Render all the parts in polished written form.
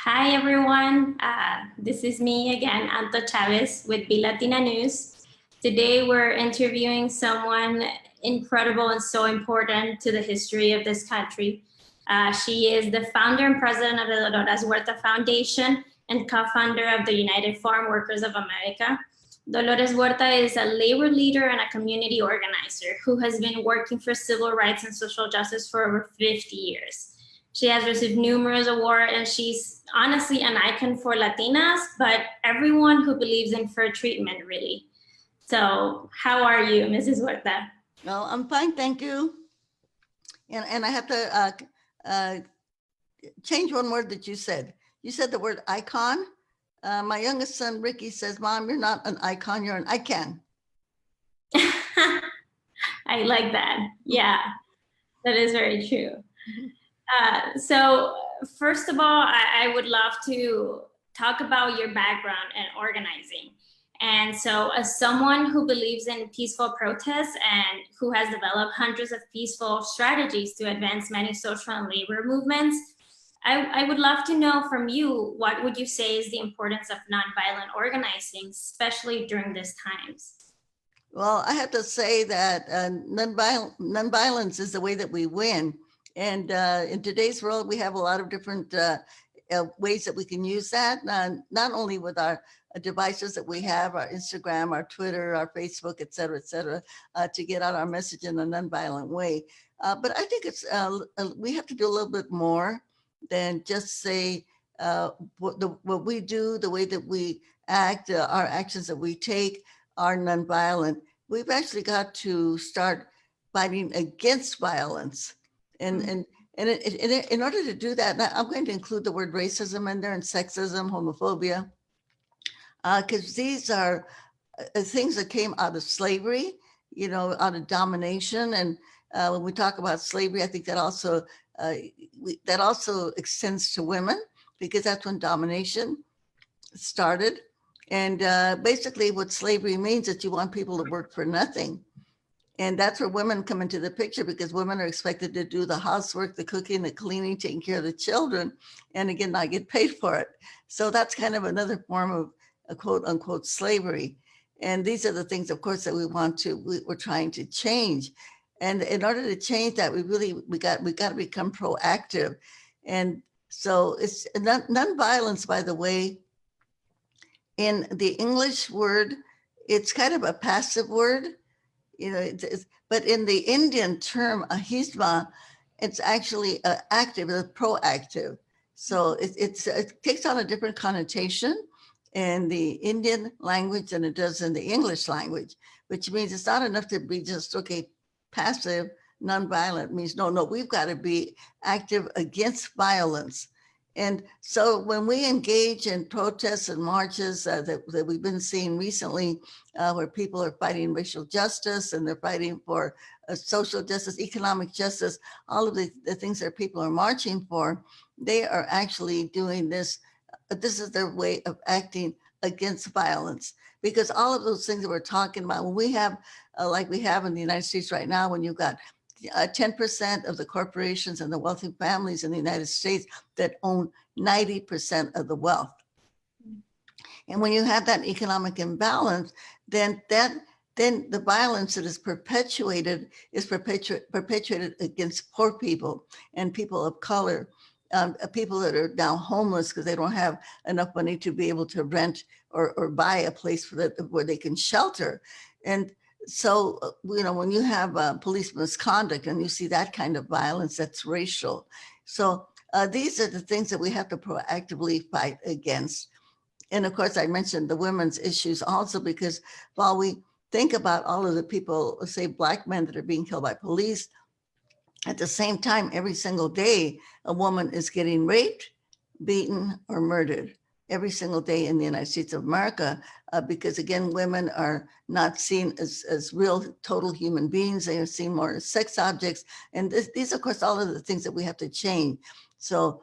Hi, everyone. This is me again, Anto Chavez with Be Latina News. Today, we're interviewing someone incredible and so important to the history of this country. She is the founder and president of the Dolores Huerta Foundation and co-founder of the United Farm Workers of America. Dolores Huerta is a labor leader and a community organizer who has been working for civil rights and social justice for over 50 years. She has received numerous awards, and she's honestly an icon for Latinas, but everyone who believes in fair treatment, really. So how are you, Mrs. Huerta? Well, I'm fine, thank you. And I have to change one word that you said. You said the word icon. My youngest son, Ricky, says, Mom, you're not an icon, you're an icon. I like that. Yeah, that is very true. So first of all, I would love to talk about your background in organizing. And so as someone who believes in peaceful protests and who has developed hundreds of peaceful strategies to advance many social and labor movements, I would love to know from you, what would you say is the importance of nonviolent organizing, especially during these times? Well, I have to say that nonviolence is the way that we win. And in today's world, we have a lot of different ways that we can use that, not only with our devices that we have, our Instagram, our Twitter, our Facebook, et cetera, to get out our message in a nonviolent way. But I think it's we have to do a little bit more than just say what we do, the way that we act, our actions that we take are nonviolent. We've actually got to start fighting against violence. And in order to do that, I'm going to include the word racism in there, and sexism, homophobia, because these are things that came out of slavery, out of domination. And when we talk about slavery, I think that also extends to women, because that's when domination started. And basically what slavery means is you want people to work for nothing. And that's where women come into the picture, because women are expected to do the housework, the cooking, the cleaning, taking care of the children, and again, not get paid for it. So that's kind of another form of a quote unquote slavery. And these are the things, of course, that we're trying to change. And in order to change that, we got to become proactive. And so it's nonviolence, by the way, in the English word, it's kind of a passive word. But in the Indian term, ahisma, it's actually active, it's proactive. So it takes on a different connotation in the Indian language than it does in the English language, which means it's not enough to be just, okay, passive, nonviolent. Means no, we've got to be active against violence. And so when we engage in protests and marches that we've been seeing recently, where people are fighting racial justice and they're fighting for social justice, economic justice, all of the things that people are marching for, they are actually doing this. This is their way of acting against violence, because all of those things that we're talking about, when we have, like we have in the United States right now, when you've got 10% of the corporations and the wealthy families in the United States that own 90% of the wealth. And when you have that economic imbalance, then the violence that is perpetuated against poor people and people of color, people that are now homeless because they don't have enough money to be able to rent or buy a place where they can shelter. And so, when you have police misconduct and you see that kind of violence, that's racial. So these are the things that we have to proactively fight against. And of course, I mentioned the women's issues also, because while we think about all of the people, say Black men that are being killed by police, at the same time, every single day, a woman is getting raped, beaten, or murdered. Every single day in the United States of America, because again, women are not seen as real, total human beings. They are seen more as sex objects. And these, of course, all of the things that we have to change. So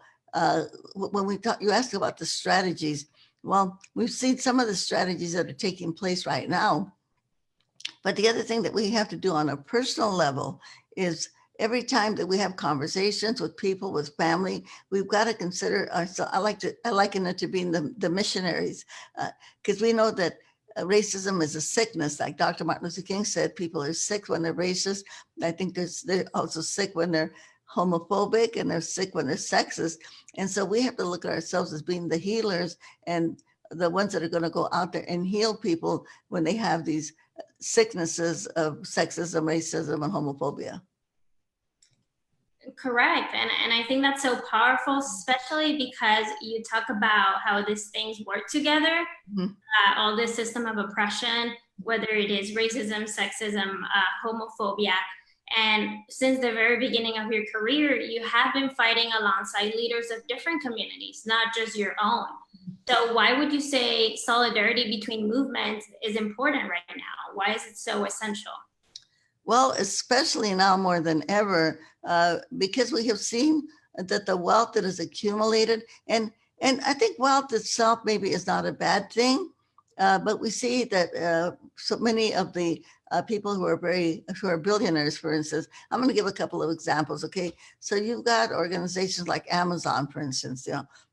when you asked about the strategies, well, we've seen some of the strategies that are taking place right now. But the other thing that we have to do on a personal level is every time that we have conversations with people, with family, we've got to consider ourselves. I liken it to being the missionaries, because we know that racism is a sickness. Like Dr. Martin Luther King said, people are sick when they're racist. I think they're also sick when they're homophobic, and they're sick when they're sexist. And so we have to look at ourselves as being the healers and the ones that are going to go out there and heal people when they have these sicknesses of sexism, racism, and homophobia. Correct. And I think that's so powerful, especially because you talk about how these things work together, all this system of oppression, whether it is racism, sexism, homophobia. And since the very beginning of your career, you have been fighting alongside leaders of different communities, not just your own. So why would you say solidarity between movements is important right now? Why is it so essential? Well, especially now more than ever, because we have seen that the wealth that is accumulated, and I think wealth itself maybe is not a bad thing, but we see that so many of the people who are billionaires, for instance. I'm going to give a couple of examples. Okay, so you've got organizations like Amazon, for instance,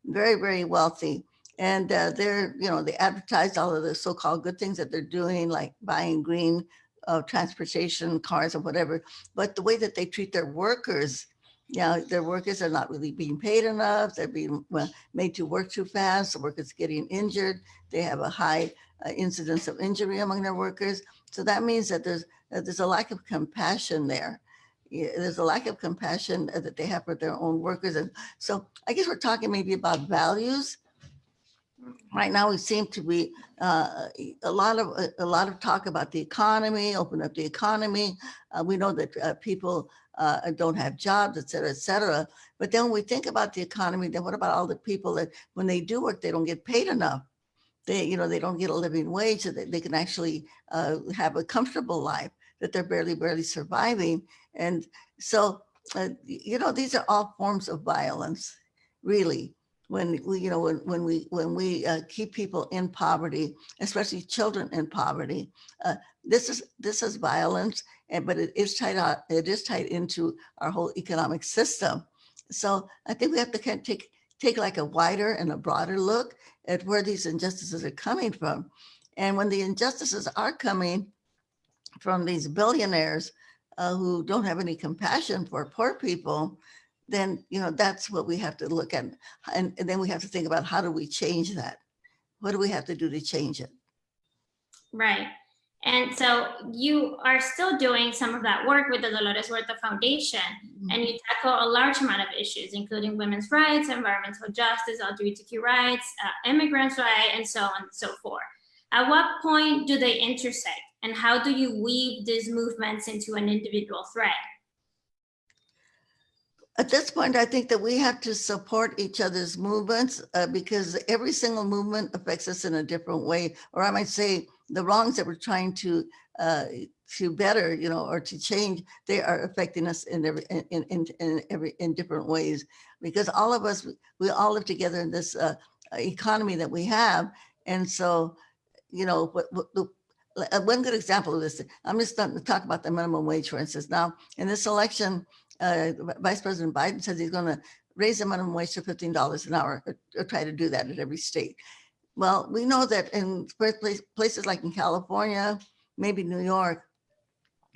very, very wealthy. And they advertise all of the so-called good things that they're doing, like buying green transportation, cars, or whatever. But the way that they treat their workers, their workers are not really being paid enough. They're being made to work too fast. The workers getting injured. They have a high incidence of injury among their workers. So that means that there's a lack of compassion there. There's a lack of compassion that they have for their own workers. And so I guess we're talking maybe about values. Right now, we seem to be a lot of talk about the economy, open up the economy. We know that people don't have jobs, et cetera, et cetera. But then when we think about the economy, then what about all the people that when they do work, they don't get paid enough? They don't get a living wage so that they can actually have a comfortable life, that they're barely surviving. And so, these are all forms of violence, really. When we keep people in poverty, especially children in poverty, this is violence, but it is tied into our whole economic system. So I think we have to take like a wider and a broader look at where these injustices are coming from. And when the injustices are coming from these billionaires who don't have any compassion for poor people, then that's what we have to look at. And then we have to think about, how do we change that? What do we have to do to change it? Right. And so you are still doing some of that work with the Dolores Huerta Foundation, and you tackle a large amount of issues, including women's rights, environmental justice, LGBTQ rights, immigrants' rights, and so on and so forth. At what point do they intersect, and how do you weave these movements into an individual thread? At this point, I think that we have to support each other's movements because every single movement affects us in a different way, or I might say the wrongs that we're trying to better, or to change, they are affecting us in different ways, because all of us, we all live together in this economy that we have. And so, one good example of this, I'm just starting to talk about the minimum wage, for instance. Now, in this election, Vice President Biden says he's going to raise the minimum wage to $15 an hour, or try to do that at every state. Well, we know that in places like in California, maybe New York,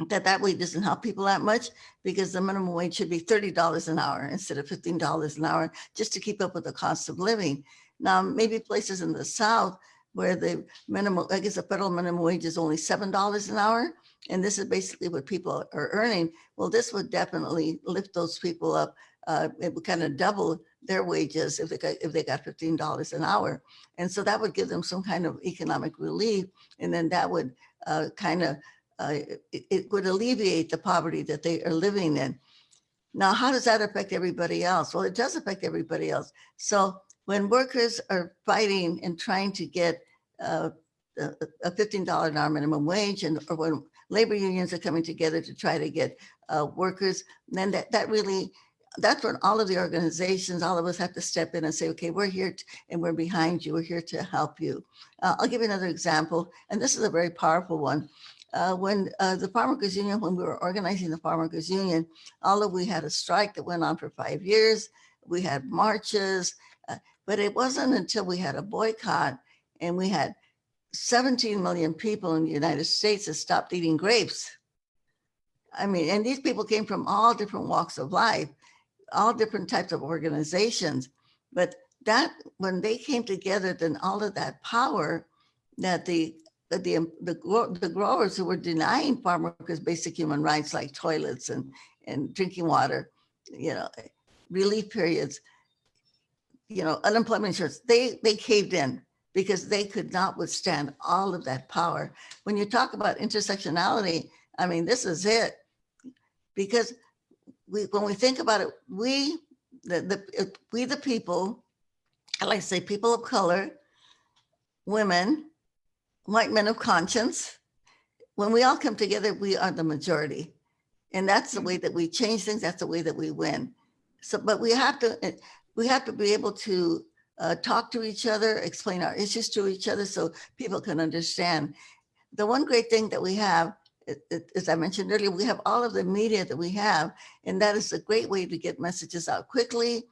that wage doesn't help people that much, because the minimum wage should be $30 an hour instead of $15 an hour, just to keep up with the cost of living. Now, maybe places in the South where the federal minimum wage is only $7 an hour, and this is basically what people are earning. Well, this would definitely lift those people up. It would kind of double their wages if they got $15 an hour. And so that would give them some kind of economic relief. And then that would it would alleviate the poverty that they are living in. Now, how does that affect everybody else? Well, it does affect everybody else. So when workers are fighting and trying to get a $15 an hour minimum wage, or when labor unions are coming together to try to get workers, then that's when all of the organizations, all of us have to step in and say, okay, we're here and we're behind you. We're here to help you. I'll give you another example, and this is a very powerful one. when the Farm Workers Union, when we were organizing the Farm Workers Union, although we had a strike that went on for 5 years, we had marches, but it wasn't until we had a boycott and we had 17 million people in the United States that stopped eating grapes. I mean, and these people came from all different walks of life, all different types of organizations. But that, when they came together, then all of that power that the growers who were denying farm workers basic human rights like toilets and drinking water, you know, relief periods, you know, unemployment insurance, they caved in because they could not withstand all of that power. When you talk about intersectionality, I mean, this is it. Because when we think about it, we the people, I like to say people of color, women, white men of conscience, when we all come together, we are the majority. And that's the way that we change things. That's the way that we win. So, but we have to be able to talk to each other, explain our issues to each other so people can understand. The one great thing that we have, as I mentioned earlier, we have all of the media that we have, and that is a great way to get messages out quickly,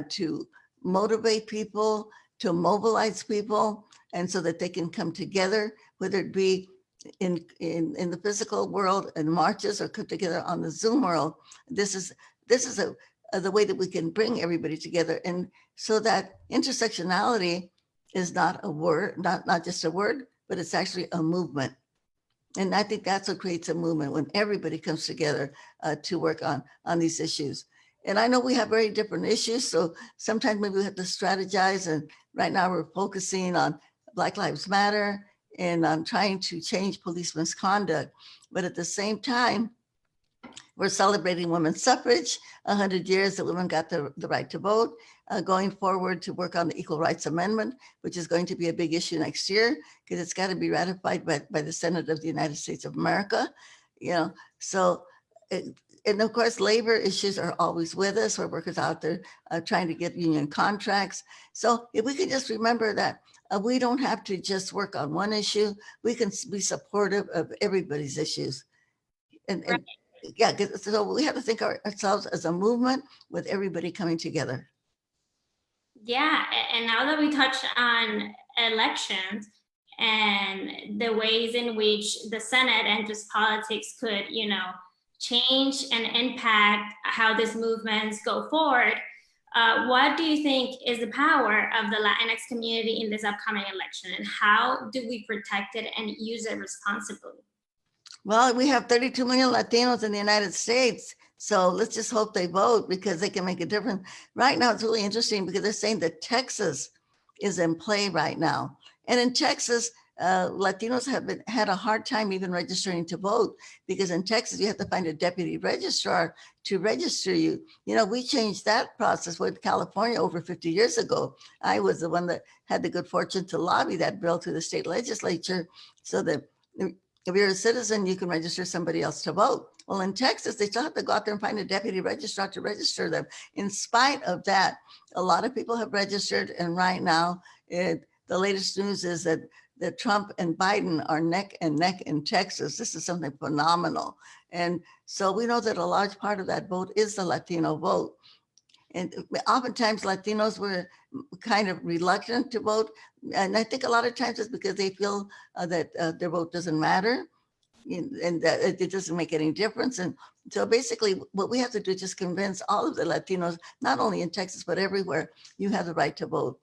to motivate people, to mobilize people, and so that they can come together, whether it be in the physical world and marches or come together on the Zoom world. This is the way that we can bring everybody together, and so that intersectionality is not a word, not just a word, but it's actually a movement. And I think that's what creates a movement, when everybody comes together to work on these issues. And I know we have very different issues, so sometimes maybe we have to strategize. And right now we're focusing on Black Lives Matter and on trying to change police misconduct. But at the same time, we're celebrating women's suffrage, 100 years that women got the right to vote, going forward to work on the Equal Rights Amendment, which is going to be a big issue next year because it's got to be ratified by the Senate of the United States of America. You know, so, and of course, labor issues are always with us. We're workers out there trying to get union contracts. So if we could just remember that we don't have to just work on one issue, we can be supportive of everybody's issues. And yeah, so we have to think ourselves as a movement with everybody coming together. Yeah, and now that we touched on elections and the ways in which the Senate and just politics could, you know, change and impact how these movements go forward, what do you think is the power of the Latinx community in this upcoming election, and how do we protect it and use it responsibly? Well, we have 32 million Latinos in the United States. So let's just hope they vote because they can make a difference. Right now, it's really interesting because they're saying that Texas is in play right now. And in Texas, Latinos have had a hard time even registering to vote because in Texas, you have to find a deputy registrar to register you. You know, we changed that process with California over 50 years ago. I was the one that had the good fortune to lobby that bill to the state legislature so that if you're a citizen, you can register somebody else to vote. Well, in Texas, they still have to go out there and find a deputy registrar to register them. In spite of that, a lot of people have registered. And right now, the latest news is that Trump and Biden are neck and neck in Texas. This is something phenomenal. And so we know that a large part of that vote is the Latino vote. And oftentimes Latinos were kind of reluctant to vote. And I think a lot of times it's because they feel that their vote doesn't matter and that it doesn't make any difference. And so basically what we have to do is just convince all of the Latinos, not only in Texas, but everywhere, you have the right to vote.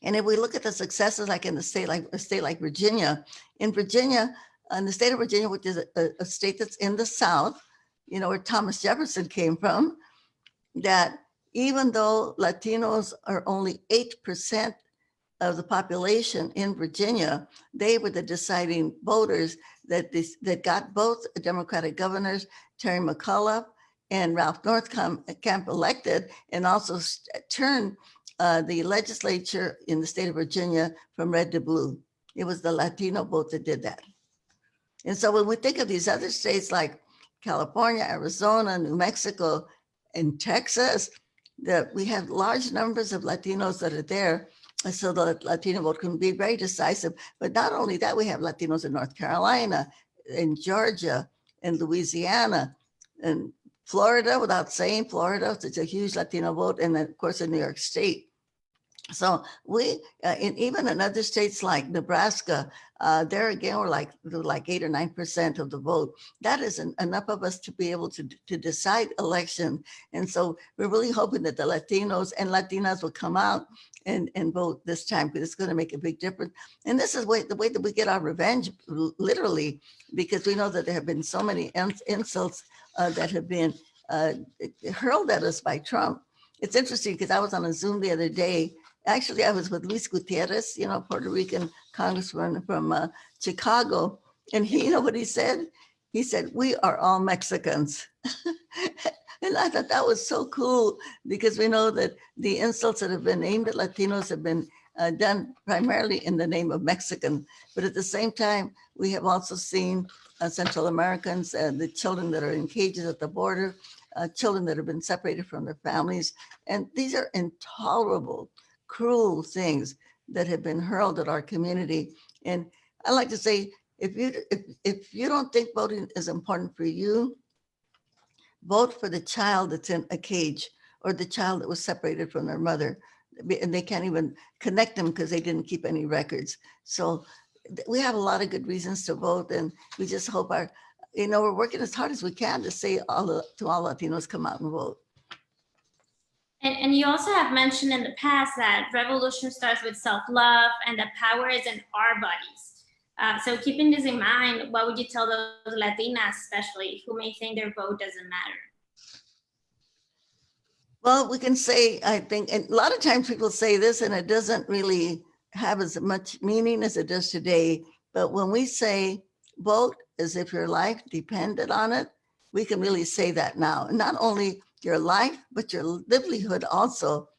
And if we look at the successes, like in a state like Virginia, in the state of Virginia, which is a state that's in the South, you know, where Thomas Jefferson came from, that even though Latinos are only 8% of the population in Virginia, they were the deciding voters that got both Democratic governors, Terry McAuliffe and Ralph Northcamp elected, and also turned the legislature in the state of Virginia from red to blue. It was the Latino vote that did that. And so when we think of these other states like California, Arizona, New Mexico, in Texas, that we have large numbers of Latinos that are there, so the Latino vote can be very decisive. But not only that, we have Latinos in North Carolina, in Georgia, in Louisiana, and Florida, without saying Florida, it's a huge Latino vote, and then of course in New York State. So we, even in other states like Nebraska, there again we're like 8 or 9% of the vote. That is enough of us to be able to decide election. And so we're really hoping that the Latinos and Latinas will come out and vote this time, because it's going to make a big difference. And this is the way that we get our revenge, literally, because we know that there have been so many insults that have been hurled at us by Trump. It's interesting because I was on a Zoom the other day. Actually, I was with Luis Gutierrez, Puerto Rican congressman from Chicago. And you know what he said? He said, "We are all Mexicans." And I thought that was so cool, because we know that the insults that have been aimed at Latinos have been done primarily in the name of Mexican. But at the same time, we have also seen Central Americans, the children that are in cages at the border, children that have been separated from their families. And these are intolerable, cruel things that have been hurled at our community. And I like to say, if you don't think voting is important for you, vote for the child that's in a cage, or the child that was separated from their mother, and they can't even connect them because they didn't keep any records. So we have a lot of good reasons to vote, and we just hope we're working as hard as we can to say to all Latinos, come out and vote. And you also have mentioned in the past that revolution starts with self-love, and the power is in our bodies. So keeping this in mind, what would you tell those Latinas, especially, who may think their vote doesn't matter? Well, we can say, I think, and a lot of times people say this and it doesn't really have as much meaning as it does today. But when we say vote as if your life depended on it, we can really say that now. And not only your life, but your livelihood also.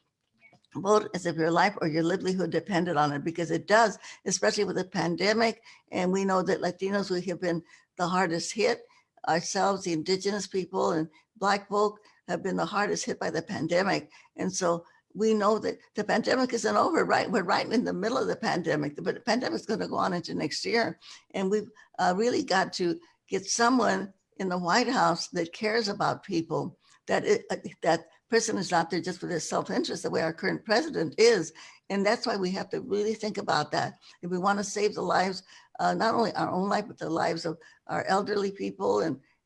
Vote as if your life or your livelihood depended on it, because it does, especially with the pandemic. And we know that Latinos, we have been the hardest hit. Ourselves, the indigenous people and Black folk, have been the hardest hit by the pandemic. And so we know that the pandemic isn't over, right? We're right in the middle of the pandemic, but the pandemic is going to go on into next year. And we've really got to get someone in the White House that cares about people, that person is not there just for their self-interest, the way our current president is. And that's why we have to really think about that. If we want to save the lives, not only our own life, but the lives of our elderly people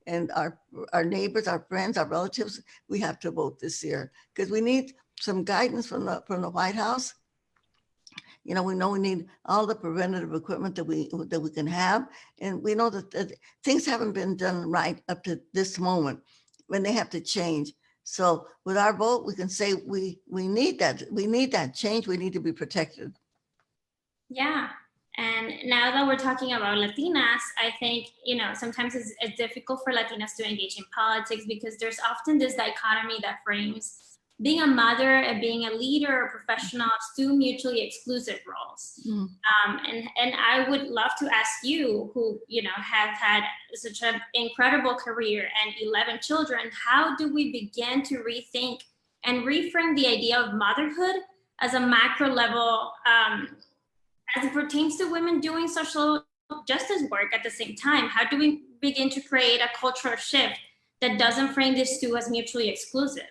and our neighbors, our friends, our relatives, we have to vote this year, because we need some guidance from the White House. We know we need all the preventative equipment that we can have. And we know that things haven't been done right up to this moment, when they have to change. So with our vote, we can say we need that. We need that change. We need to be protected. Yeah. And now that we're talking about Latinas, I think, sometimes it's difficult for Latinas to engage in politics, because there's often this dichotomy that frames being a mother and being a leader or professional as two mutually exclusive roles. And I would love to ask you, who have had such an incredible career and 11 children, how do we begin to rethink and reframe the idea of motherhood as a macro level, as it pertains to women doing social justice work at the same time? How do we begin to create a cultural shift that doesn't frame these two as mutually exclusive?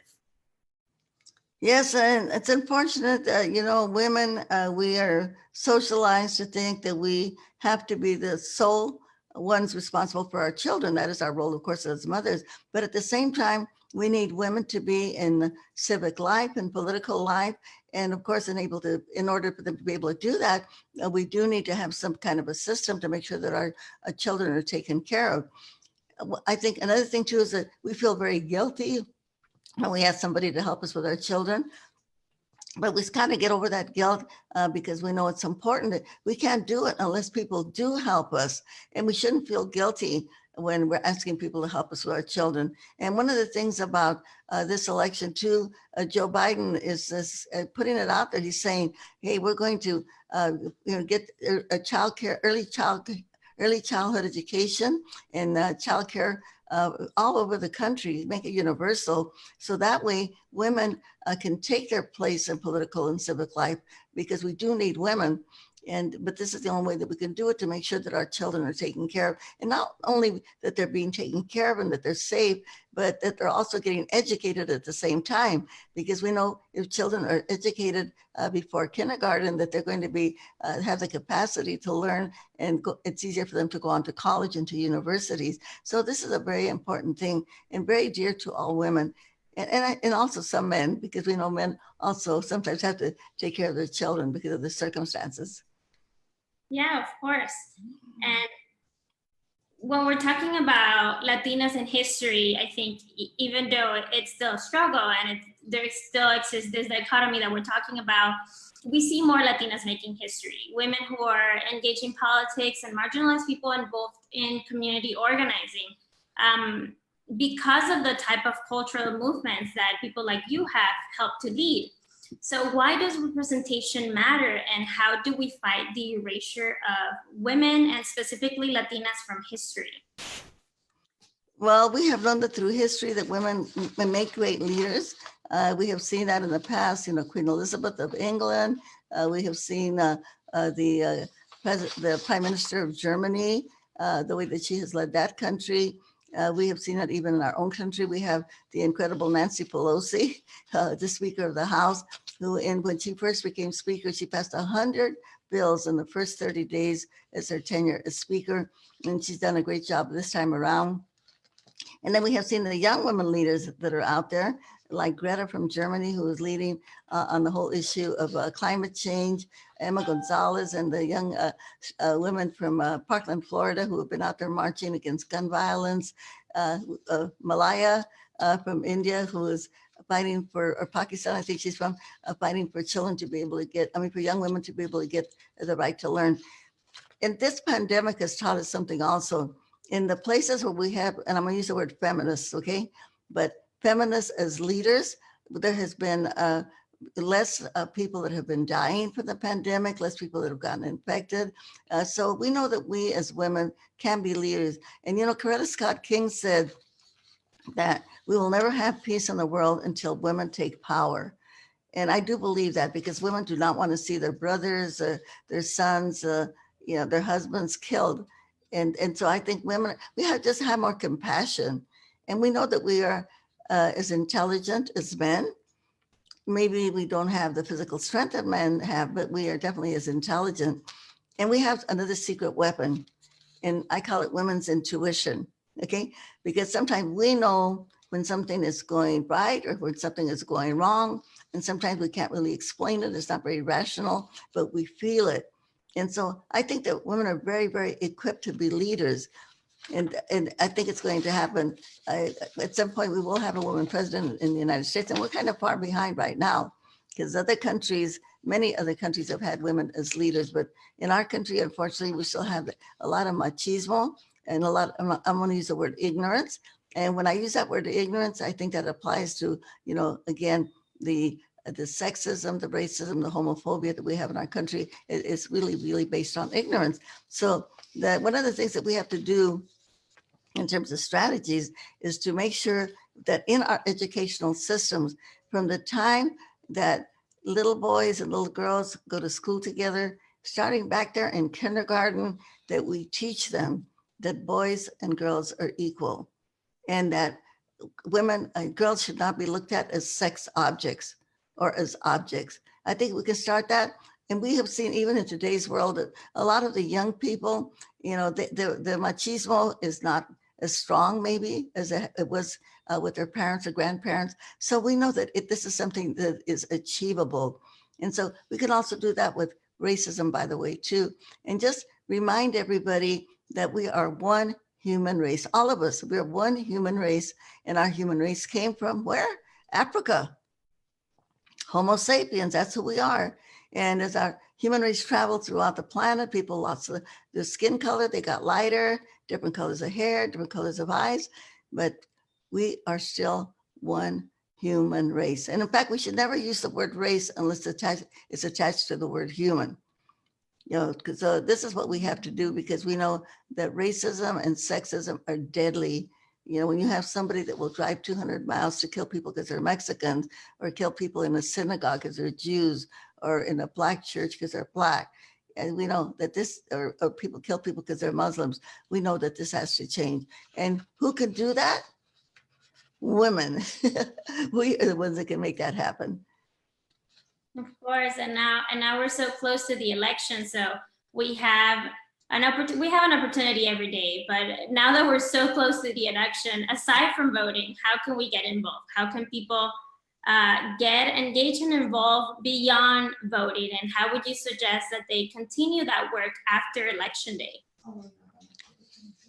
Yes, and it's unfortunate that, women, we are socialized to think that we have to be the sole ones responsible for our children. That is our role, of course, as mothers. But at the same time, we need women to be in civic life and political life. And of course, in order for them to be able to do that, we do need to have some kind of a system to make sure that our children are taken care of. I think another thing too is that we feel very guilty when we ask somebody to help us with our children. But we kind of get over that guilt because we know it's important. That we can't do it unless people do help us. And we shouldn't feel guilty when we're asking people to help us with our children. And one of the things about this election too, Joe Biden is putting it out there. He's saying, hey, we're going to get a early childhood education and childcare all over the country, make it universal. So that way women can take their place in political and civic life, because we do need women. But this is the only way that we can do it, to make sure that our children are taken care of. And not only that they're being taken care of and that they're safe, but that they're also getting educated at the same time. Because we know if children are educated before kindergarten, that they're going to be have the capacity to learn, and it's easier for them to go on to college and to universities. So this is a very important thing and very dear to all women. And also some men, because we know men also sometimes have to take care of their children because of the circumstances. Yeah, of course. And when we're talking about Latinas in history, I think even though it's still a struggle and there still exists this dichotomy that we're talking about, we see more Latinas making history. Women who are engaged in politics and marginalized people involved in community organizing. Because of the type of cultural movements that people like you have helped to lead. So why does representation matter, and how do we fight the erasure of women and specifically Latinas from history? Well, we have learned that through history that women make great leaders. We have seen that in the past, Queen Elizabeth of England. We have seen the Prime Minister of Germany, the way that she has led that country. We have seen it even in our own country. We have the incredible Nancy Pelosi, the Speaker of the House, who, when she first became Speaker, she passed 100 bills in the first 30 days as her tenure as Speaker, and she's done a great job this time around. And then we have seen the young women leaders that are out there, like Greta from Germany, who is leading on the whole issue of climate change, Emma Gonzalez, and the young women from Parkland, Florida, who have been out there marching against gun violence, Malaya from India, who is fighting for, or Pakistan, I think she's from, fighting for children to be able to get, for young women to be able to get the right to learn. And this pandemic has taught us something also. In the places where we have, and I'm gonna use the word feminists, okay? But feminists as leaders, there has been less people that have been dying from the pandemic, less people that have gotten infected. So we know that we as women can be leaders. And Coretta Scott King said that we will never have peace in the world until women take power. And I do believe that, because women do not want to see their brothers, their sons, their husbands killed. And so I think women, we have just have more compassion. And we know that we are as intelligent as men. Maybe we don't have the physical strength that men have, but we are definitely as intelligent. And we have another secret weapon, and I call it women's intuition, okay? Because sometimes we know when something is going right or when something is going wrong, and sometimes we can't really explain it. It's not very rational, but we feel it. And so I think that women are very, very equipped to be leaders. And I think it's going to happen. At some point, we will have a woman president in the United States, and we're kind of far behind right now, because other countries, many other countries have had women as leaders, but in our country, unfortunately, we still have a lot of machismo and a lot, I'm going to use the word ignorance. And when I use that word ignorance, I think that applies to, again, the sexism, the racism, the homophobia that we have in our country is really, really based on ignorance. So that one of the things that we have to do in terms of strategies is to make sure that in our educational systems, from the time that little boys and little girls go to school together, starting back there in kindergarten, that we teach them that boys and girls are equal, and that women and girls should not be looked at as sex objects or as objects. I think we can start that. And we have seen, even in today's world, that a lot of the young people, the machismo is not as strong maybe as it was with their parents or grandparents. So we know that this is something that is achievable. And so we can also do that with racism, by the way, too. And just remind everybody that we are one human race. All of us, we're one human race, and our human race came from where? Africa. Homo sapiens, that's who we are. And as our human race traveled throughout the planet, people lost their skin color, they got lighter, different colors of hair, different colors of eyes, but we are still one human race. And in fact, we should never use the word race unless it's attached to the word human. So this is what we have to do, because we know that racism and sexism are deadly. When you have somebody that will drive 200 miles to kill people because they're Mexicans, or kill people in a synagogue because they're Jews, or in a Black church because they're Black. And we know that this, or people kill people because they're Muslims. We know that this has to change. And who can do that? Women. We are the ones that can make that happen. Of course, and now we're so close to the election, so we have an opportunity every day. But now that we're so close to the election, aside from voting, how can we get involved? How can people get engaged and involved beyond voting? And how would you suggest that they continue that work after election day?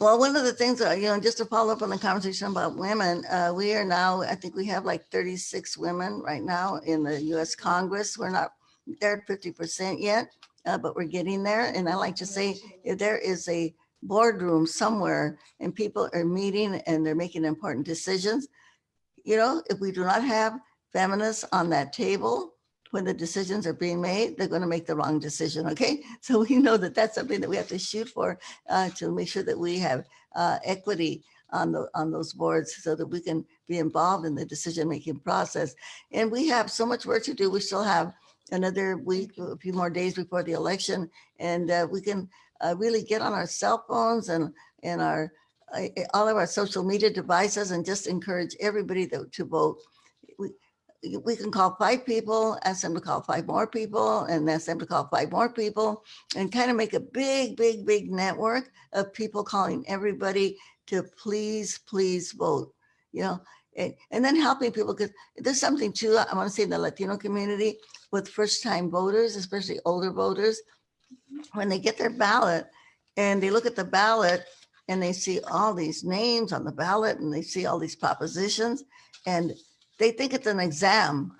Well, one of the things, just to follow up on the conversation about women, we are now, I think we have like 36 women right now in the US Congress. We're not there at 50% yet, but we're getting there. And I like to say, if there is a boardroom somewhere and people are meeting and they're making important decisions, if we do not have feminists on that table, when the decisions are being made, they're going to make the wrong decision. Okay. So we know that that's something that we have to shoot for to make sure that we have equity on those boards so that we can be involved in the decision-making process. And we have so much work to do. We still have another week, a few more days before the election. And we can really get on our cell phones and our all of our social media devices and just encourage everybody to vote. We can call 5 people, ask them to call 5 more people, and ask them to call 5 more people, and kind of make a big network of people calling everybody to please vote, and then helping people, because there's something too, I want to say in the Latino community with first-time voters, especially older voters, when they get their ballot and they look at the ballot and they see all these names on the ballot and they see all these propositions and they think it's an exam.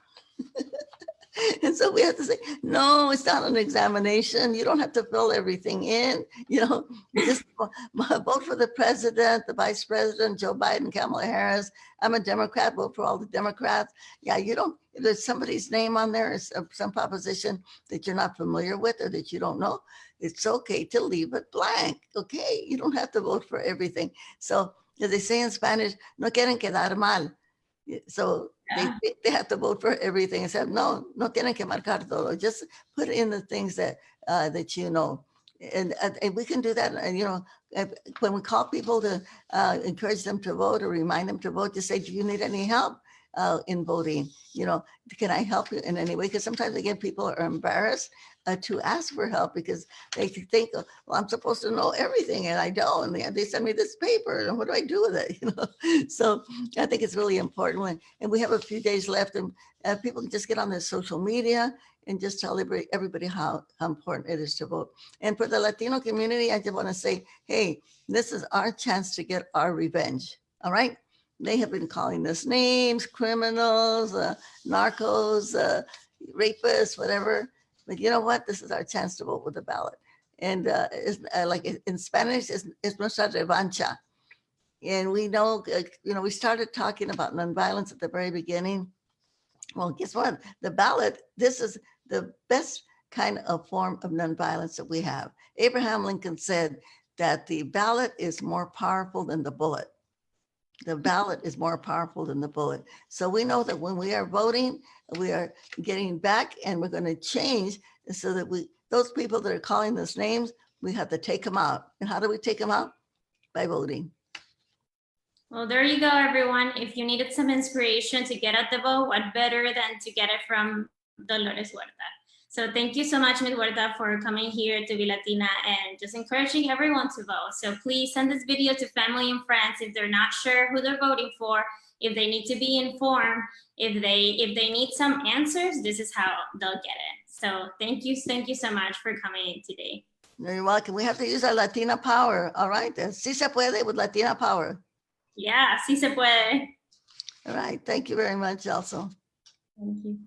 And so we have to say, no, it's not an examination. You don't have to fill everything in, just vote for the president, the vice president, Joe Biden, Kamala Harris. I'm a Democrat, vote for all the Democrats. Yeah, if there's somebody's name on there, some proposition that you're not familiar with or that you don't know, it's okay to leave it blank, okay? You don't have to vote for everything. So as they say in Spanish, no quieren quedar mal. So they have to vote for everything and said, no tienen que marcar todo. Just put in the things that you know. And we can do that. And, when we call people to encourage them to vote or remind them to vote, just say, do you need any help in voting? Can I help you in any way? Because sometimes, again, people are embarrassed to ask for help because they think, well, I'm supposed to know everything and I don't. And they send me this paper and what do I do with it? So I think it's really important. And we have a few days left and people can just get on their social media and just tell everybody how important it is to vote. And for the Latino community, I just want to say, hey, this is our chance to get our revenge. All right. They have been calling us names, criminals, narcos, rapists, whatever. But you know what? This is our chance to vote with the ballot. And like in Spanish, it's nuestra revancha. And we know, we started talking about nonviolence at the very beginning. Well, guess what? The ballot, this is the best kind of form of nonviolence that we have. Abraham Lincoln said that the ballot is more powerful than the bullet. The ballot is more powerful than the bullet. So we know that when we are voting, we are getting back and we're going to change so that those people that are calling us names, we have to take them out. And how do we take them out? By voting. Well, there you go, everyone. If you needed some inspiration to get at the vote, what better than to get it from Dolores Huerta? So thank you so much, Ms. Huerta, for coming here to Be Latina and just encouraging everyone to vote. So please send this video to family and friends if they're not sure who they're voting for, if they need to be informed, if they need some answers, this is how they'll get it. So thank you so much for coming in today. You're welcome. We have to use our Latina power. All right. Sí se puede with Latina power. Yeah, sí se puede. All right. Thank you very much, also. Thank you.